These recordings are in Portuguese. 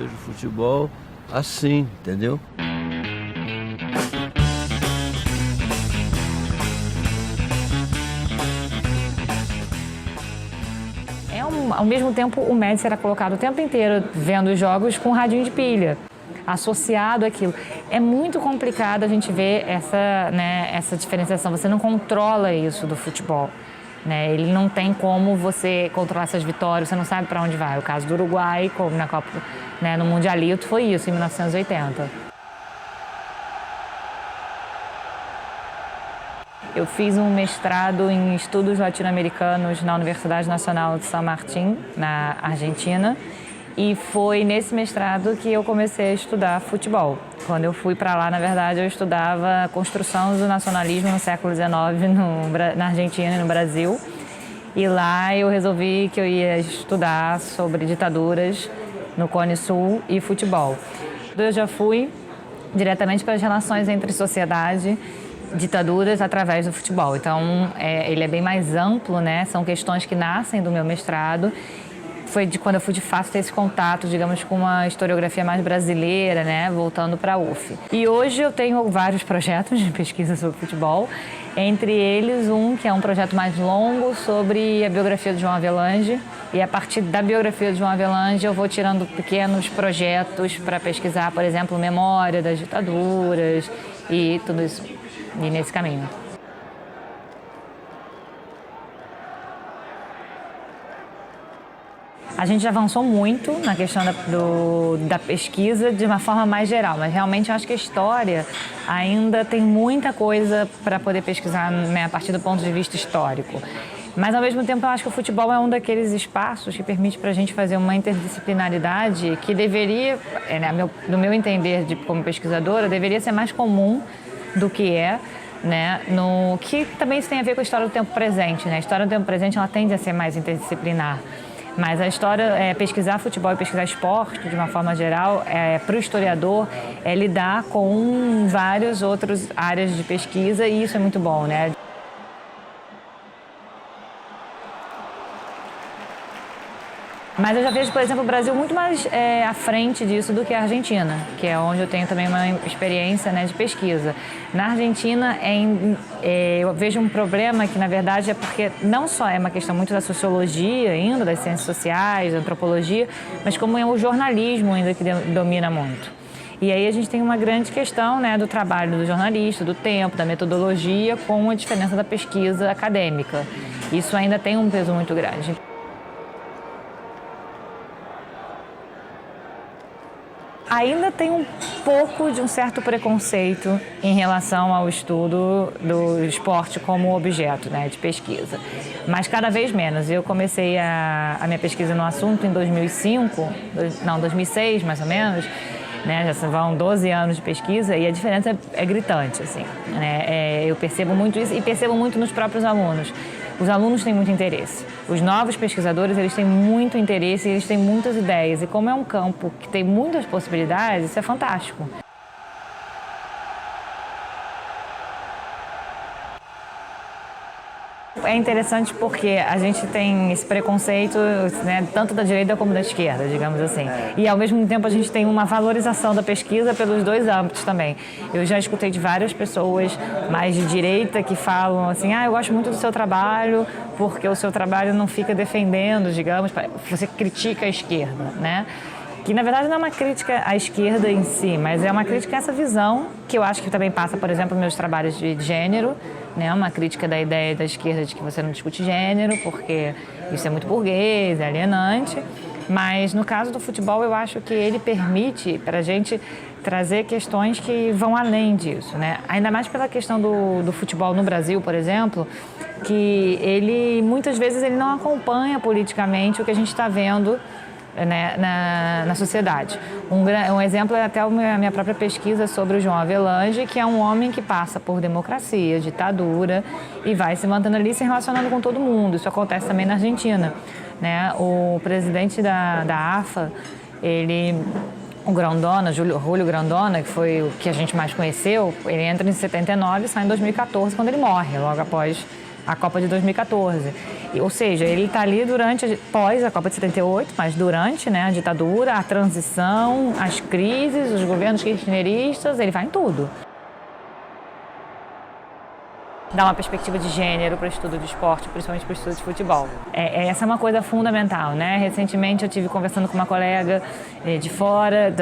vejo futebol assim, entendeu? Ao mesmo tempo, o Médici era colocado o tempo inteiro vendo os jogos com radinho de pilha, associado àquilo. É muito complicado a gente ver essa diferenciação. Você não controla isso do futebol, né? Ele não tem como você controlar essas vitórias, você não sabe para onde vai. O caso do Uruguai, como na Copa, né, no Mundialito, foi isso, em 1980. Eu fiz um mestrado em estudos latino-americanos na Universidade Nacional de San Martín, na Argentina, e foi nesse mestrado que eu comecei a estudar futebol. Quando eu fui para lá, na verdade, eu estudava a construção do nacionalismo no século XIX na Argentina e no Brasil, e lá eu resolvi que eu ia estudar sobre ditaduras no Cone Sul e futebol. Eu já fui diretamente para as relações entre sociedade ditaduras através do futebol. Então, ele é bem mais amplo, né? São questões que nascem do meu mestrado. Foi quando eu fui de fato ter esse contato, digamos, com uma historiografia mais brasileira, né? Voltando para a UF. E hoje eu tenho vários projetos de pesquisa sobre futebol, entre eles um que é um projeto mais longo sobre a biografia de João Avelange. E a partir da biografia de João Avelange eu vou tirando pequenos projetos para pesquisar, por exemplo, memória das ditaduras e tudo isso. E nesse caminho. A gente já avançou muito na questão da pesquisa de uma forma mais geral, mas realmente eu acho que a história ainda tem muita coisa para poder pesquisar, né, a partir do ponto de vista histórico. Mas, ao mesmo tempo, eu acho que o futebol é um daqueles espaços que permite para a gente fazer uma interdisciplinaridade que deveria, no meu entender como pesquisadora, deveria ser mais comum do que né, no que também isso tem a ver com a história do tempo presente, né? A história do tempo presente ela tende a ser mais interdisciplinar, mas a história, pesquisar futebol e pesquisar esporte de uma forma geral, para o historiador, é lidar com várias outras áreas de pesquisa e isso é muito bom, né? Mas eu já vejo, por exemplo, o Brasil muito mais à frente disso do que a Argentina, que é onde eu tenho também uma experiência, né, de pesquisa. Na Argentina, eu vejo um problema que, na verdade, é porque não só é uma questão muito da sociologia ainda, das ciências sociais, da antropologia, mas como é o jornalismo ainda que domina muito. E aí a gente tem uma grande questão, né, do trabalho do jornalista, do tempo, da metodologia, com a diferença da pesquisa acadêmica. Isso ainda tem um peso muito grande. Ainda tem um pouco de um certo preconceito em relação ao estudo do esporte como objeto, né, de pesquisa, mas cada vez menos. Eu comecei a minha pesquisa no assunto em 2006 mais ou menos, né, já vão 12 anos de pesquisa e a diferença é gritante, assim, né, eu percebo muito isso e percebo muito nos próprios alunos. Os alunos têm muito interesse. Os novos pesquisadores, eles têm muito interesse e eles têm muitas ideias. E como é um campo que tem muitas possibilidades, isso é fantástico. É interessante porque a gente tem esse preconceito, né, tanto da direita como da esquerda, digamos assim. E, ao mesmo tempo, a gente tem uma valorização da pesquisa pelos dois âmbitos também. Eu já escutei de várias pessoas mais de direita que falam assim, eu gosto muito do seu trabalho porque o seu trabalho não fica defendendo, digamos, você critica a esquerda, né? Que, na verdade, não é uma crítica à esquerda em si, mas é uma crítica a essa visão, que eu acho que também passa, por exemplo, nos meus trabalhos de gênero, né? Uma crítica da ideia da esquerda de que você não discute gênero, porque isso é muito burguês, é alienante. Mas, no caso do futebol, eu acho que ele permite para a gente trazer questões que vão além disso, né? Ainda mais pela questão do futebol no Brasil, por exemplo, que ele, muitas vezes, ele não acompanha politicamente o que a gente está vendo, né, na sociedade. Um exemplo é até a minha própria pesquisa sobre o João Avelange, que é um homem que passa por democracia, ditadura e vai se mantendo ali, se relacionando com todo mundo. Isso acontece também na Argentina, né? O presidente da AFA, o Grondona, Julio Grondona, que foi o que a gente mais conheceu, ele entra em 79 e sai em 2014, quando ele morre, logo após a Copa de 2014. Ou seja, ele está ali pós a Copa de 78, mas durante, né, a ditadura, a transição, as crises, os governos kirchneristas, ele vai em tudo. Dá uma perspectiva de gênero para o estudo de esporte, principalmente para o estudo de futebol. Essa é uma coisa fundamental, né? Recentemente eu estive conversando com uma colega de fora,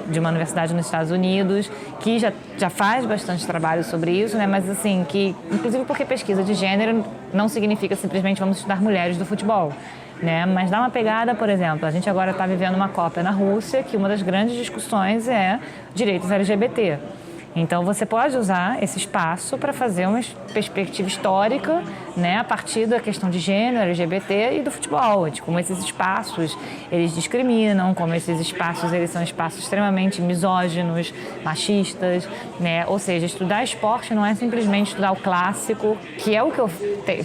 de uma universidade nos Estados Unidos, que já faz bastante trabalho sobre isso, né? Mas assim, que inclusive porque pesquisa de gênero não significa simplesmente vamos estudar mulheres do futebol. Né? Mas dá uma pegada, por exemplo, a gente agora está vivendo uma Copa na Rússia, que uma das grandes discussões é direitos LGBT. Então, você pode usar esse espaço para fazer uma perspectiva histórica, né, a partir da questão de gênero, LGBT e do futebol, de como esses espaços eles discriminam, como esses espaços eles são espaços extremamente misóginos, machistas, né? Ou seja, estudar esporte não é simplesmente estudar o clássico, que é o que eu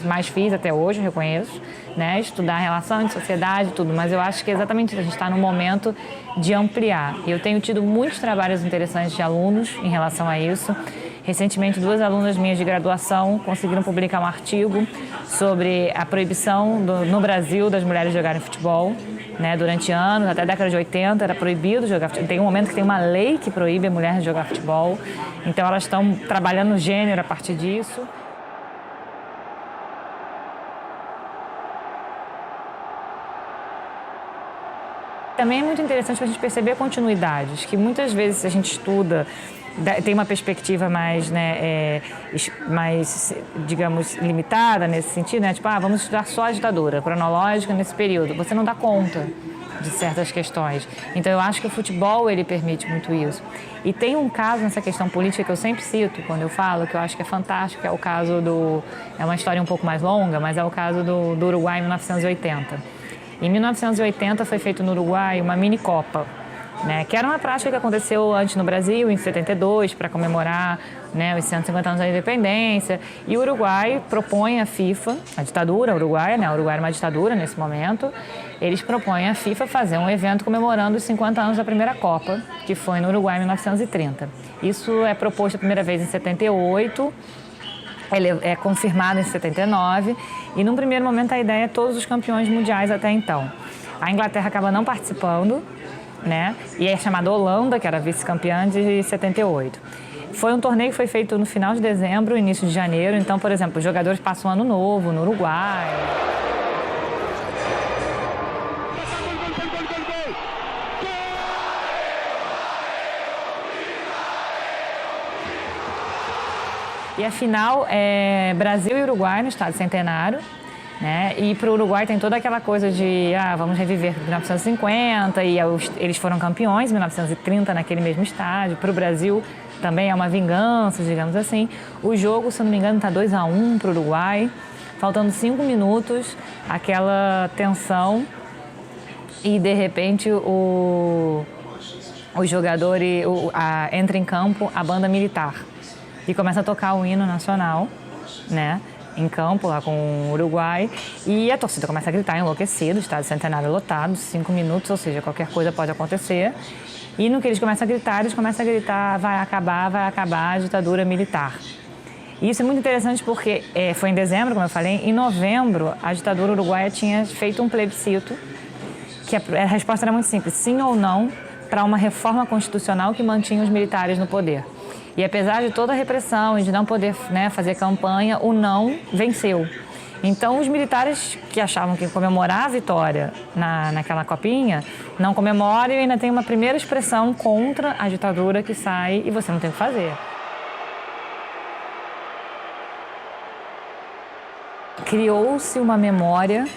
mais fiz até hoje, eu reconheço, né? Estudar a relação de sociedade, tudo, mas eu acho que é exatamente isso, a gente está no momento de ampliar. E eu tenho tido muitos trabalhos interessantes de alunos em relação a isso. Recentemente, 2 alunas minhas de graduação conseguiram publicar um artigo sobre a proibição no Brasil das mulheres jogarem futebol. Né? Durante anos, até a década de 80, era proibido jogar futebol. Tem um momento que tem uma lei que proíbe a mulher de jogar futebol. Então, elas estão trabalhando no gênero a partir disso. Também é muito interessante para a gente perceber continuidades, que muitas vezes a gente estuda, tem uma perspectiva mais, né, mais, digamos, limitada nesse sentido, né? Tipo, vamos estudar só a ditadura cronológica nesse período. Você não dá conta de certas questões. Então, eu acho que o futebol, ele permite muito isso. E tem um caso nessa questão política que eu sempre cito quando eu falo, que eu acho que é fantástico, que é o caso é uma história um pouco mais longa, mas é o caso do Uruguai em 1980. Em 1980 foi feito no Uruguai uma mini-copa, né, que era uma prática que aconteceu antes no Brasil, em 72, para comemorar, né, os 150 anos da independência. E o Uruguai propõe à FIFA, a ditadura uruguaia, né, o Uruguai era uma ditadura nesse momento, eles propõem à FIFA fazer um evento comemorando os 50 anos da primeira Copa, que foi no Uruguai em 1930. Isso é proposto a primeira vez em 78, ele é confirmado em 79 e, num primeiro momento, a ideia é todos os campeões mundiais até então. A Inglaterra acaba não participando, né? E é chamada Holanda, que era vice-campeã de 78. Foi um torneio que foi feito no final de dezembro, início de janeiro. Então, por exemplo, os jogadores passam ano novo no Uruguai. E a final é Brasil e Uruguai no Estádio Centenário, né? E para o Uruguai tem toda aquela coisa de vamos reviver 1950 e eles foram campeões em 1930 naquele mesmo estádio. Para o Brasil também é uma vingança, digamos assim. O jogo, se não me engano, está 2-1 para o Uruguai, faltando 5 minutos, aquela tensão e de repente o jogador entra em campo a banda militar. E começa a tocar o hino nacional, né, em campo, lá com o Uruguai. E a torcida começa a gritar enlouquecido, o estádio Centenário lotado, 5 minutos, ou seja, qualquer coisa pode acontecer. E no que eles começam a gritar, vai acabar a ditadura militar. E isso é muito interessante porque foi em dezembro, como eu falei, em novembro a ditadura uruguaia tinha feito um plebiscito, que a resposta era muito simples, sim ou não, para uma reforma constitucional que mantinha os militares no poder. E apesar de toda a repressão e de não poder, né, fazer campanha, o não venceu. Então, os militares que achavam que iam comemorar a vitória naquela copinha, não comemoram e ainda tem uma primeira expressão contra a ditadura que sai e você não tem o que fazer. Criou-se uma memória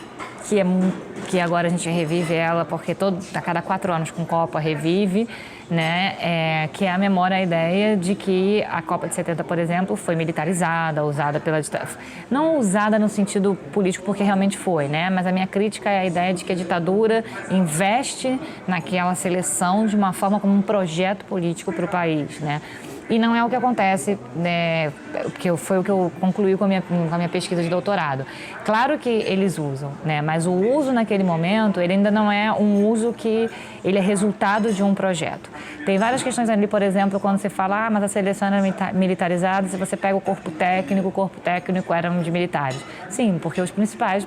que agora a gente revive ela, porque a cada 4 anos com Copa revive, né? Que é a memória, a ideia de que a Copa de 70, por exemplo, foi militarizada, usada pela ditadura. Não usada no sentido político, porque realmente foi, né? Mas a minha crítica é a ideia de que a ditadura investe naquela seleção de uma forma como um projeto político para o país, né? E não é o que acontece, né, que foi o que eu concluí com a minha pesquisa de doutorado. Claro que eles usam, né, mas o uso naquele momento, ele ainda não é um uso que ele é resultado de um projeto. Tem várias questões ali, por exemplo, quando você fala, mas a seleção era militarizada, se você pega o corpo técnico eram de militares. Sim, porque os principais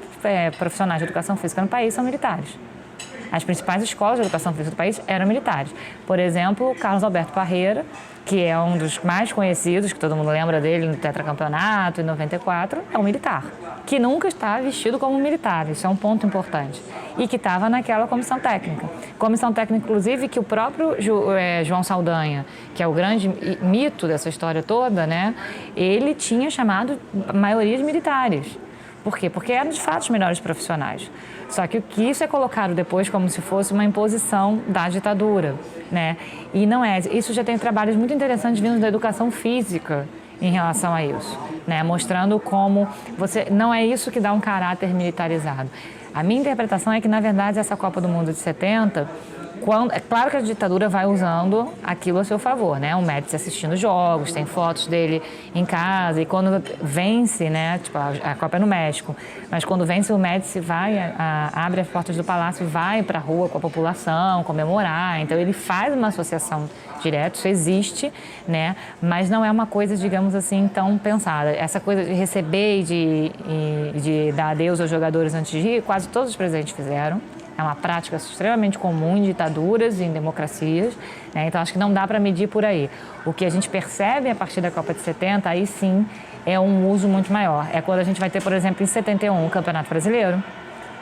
profissionais de educação física no país são militares. As principais escolas de educação física do país eram militares. Por exemplo, Carlos Alberto Parreira, que é um dos mais conhecidos, que todo mundo lembra dele no tetracampeonato em 94, é um militar, que nunca está vestido como militar, isso é um ponto importante, e que estava naquela comissão técnica. Comissão técnica, inclusive, que o próprio João Saldanha, que é o grande mito dessa história toda, né, ele tinha chamado a maioria de militares. Por quê? Porque eram, de fato, os melhores profissionais. Só que isso é colocado depois como se fosse uma imposição da ditadura, né? E não é. Isso já tem trabalhos muito interessantes vindos da educação física em relação a isso, né? Mostrando como não é isso que dá um caráter militarizado. A minha interpretação é que, na verdade, essa Copa do Mundo de 70... é claro que a ditadura vai usando aquilo a seu favor, né? O Médici assistindo jogos, tem fotos dele em casa, e quando vence, né? Tipo, a Copa é no México, mas quando vence o Médici abre as portas do palácio e vai para a rua com a população comemorar. Então ele faz uma associação direta, isso existe, né? Mas não é uma coisa, digamos assim, tão pensada. Essa coisa de receber e de dar adeus aos jogadores antes de ir, quase todos os presidentes fizeram. É uma prática extremamente comum em ditaduras e em democracias, né? Então acho que não dá para medir por aí. O que a gente percebe a partir da Copa de 70, aí sim, é um uso muito maior. É quando a gente vai ter, por exemplo, em 71, o Campeonato Brasileiro,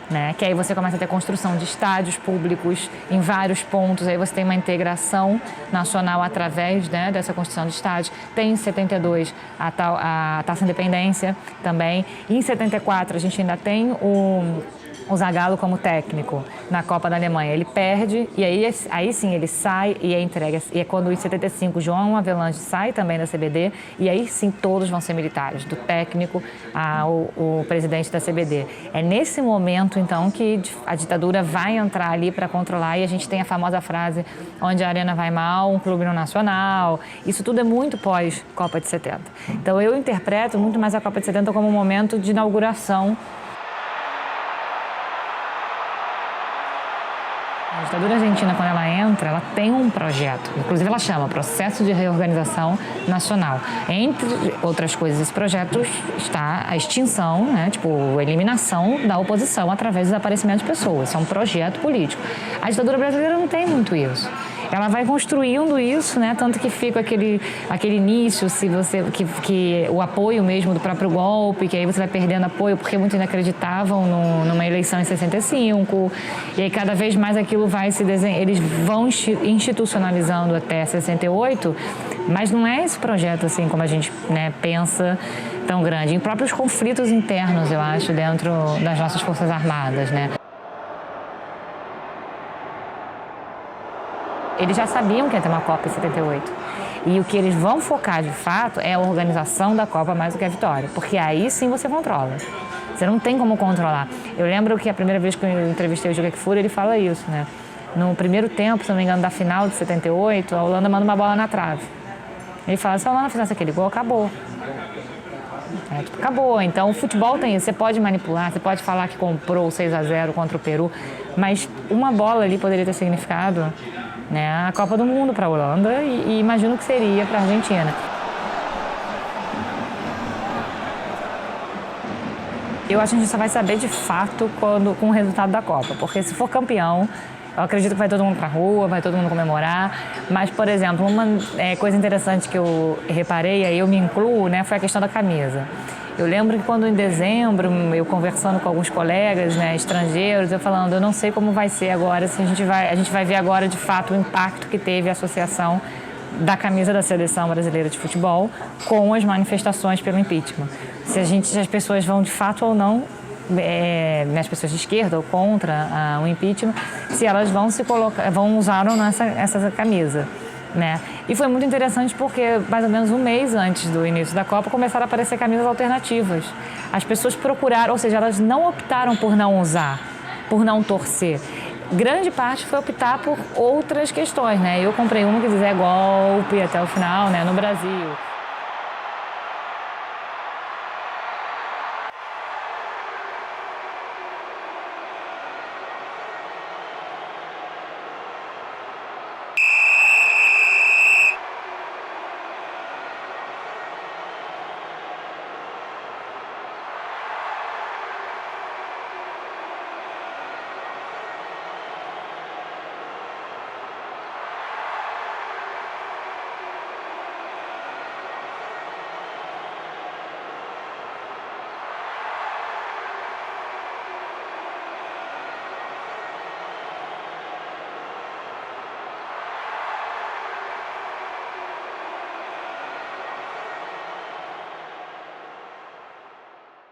né? Que aí você começa a ter construção de estádios públicos em vários pontos, aí você tem uma integração nacional através, né, dessa construção de estádios. Tem em 72 a Taça Independência também. E em 74 a gente ainda tem o Zagallo como técnico na Copa da Alemanha. Ele perde e aí sim ele sai e é entregue. E é quando em 75 João Avelange sai também da CBD e aí sim todos vão ser militares, do técnico ao presidente da CBD. É nesse momento então que a ditadura vai entrar ali para controlar e a gente tem a famosa frase onde a arena vai mal, um clube no nacional. Isso tudo é muito pós Copa de 70. Então eu interpreto muito mais a Copa de 70 como um momento de inauguração. A ditadura argentina, quando ela entra, ela tem um projeto, inclusive ela chama Processo de Reorganização Nacional. Entre outras coisas, esse projeto está a extinção, né, tipo, a eliminação da oposição através do desaparecimento de pessoas. Isso é um projeto político. A ditadura brasileira não tem muito isso. Ela vai construindo isso, né? Tanto que fica aquele início, que o apoio mesmo do próprio golpe, que aí você vai perdendo apoio porque muitos ainda acreditavam numa eleição em 65, e aí cada vez mais aquilo vai se desenhando, eles vão institucionalizando até 68, mas não é esse projeto assim como a gente, né, pensa tão grande. Em próprios conflitos internos, eu acho, dentro das nossas Forças Armadas, né? Eles já sabiam que ia ter uma Copa em 78. E o que eles vão focar, de fato, é a organização da Copa mais do que a vitória. Porque aí sim você controla. Você não tem como controlar. Eu lembro que a primeira vez que eu entrevistei o Juca Kfouri, ele fala isso, né? No primeiro tempo, se não me engano, da final de 78, a Holanda manda uma bola na trave. Ele fala, se a Holanda fizesse aquele gol, acabou. Acabou. Então, o futebol tem isso. Você pode manipular, você pode falar que comprou 6-0 contra o Peru, mas uma bola ali poderia ter significado, né, a Copa do Mundo para a Holanda e imagino que seria para a Argentina. Eu acho que a gente só vai saber de fato com o resultado da Copa, porque se for campeão, eu acredito que vai todo mundo para a rua, vai todo mundo comemorar, mas, por exemplo, uma coisa interessante que eu reparei, aí eu me incluo, né, foi a questão da camisa. Eu lembro que quando em dezembro, eu conversando com alguns colegas, né, estrangeiros, eu falando, eu não sei como vai ser agora, se a gente vai ver agora de fato o impacto que teve a associação da camisa da Seleção Brasileira de Futebol com as manifestações pelo impeachment. Se as pessoas vão de fato ou não, as pessoas de esquerda ou contra o impeachment, se elas vão usar ou não essa camisa. Né? E foi muito interessante porque mais ou menos um mês antes do início da Copa começaram a aparecer camisas alternativas. As pessoas procuraram, ou seja, elas não optaram por não usar, por não torcer. grande parte foi optar por outras questões, né? Eu comprei uma que diz é golpe até o final, né, no Brasil.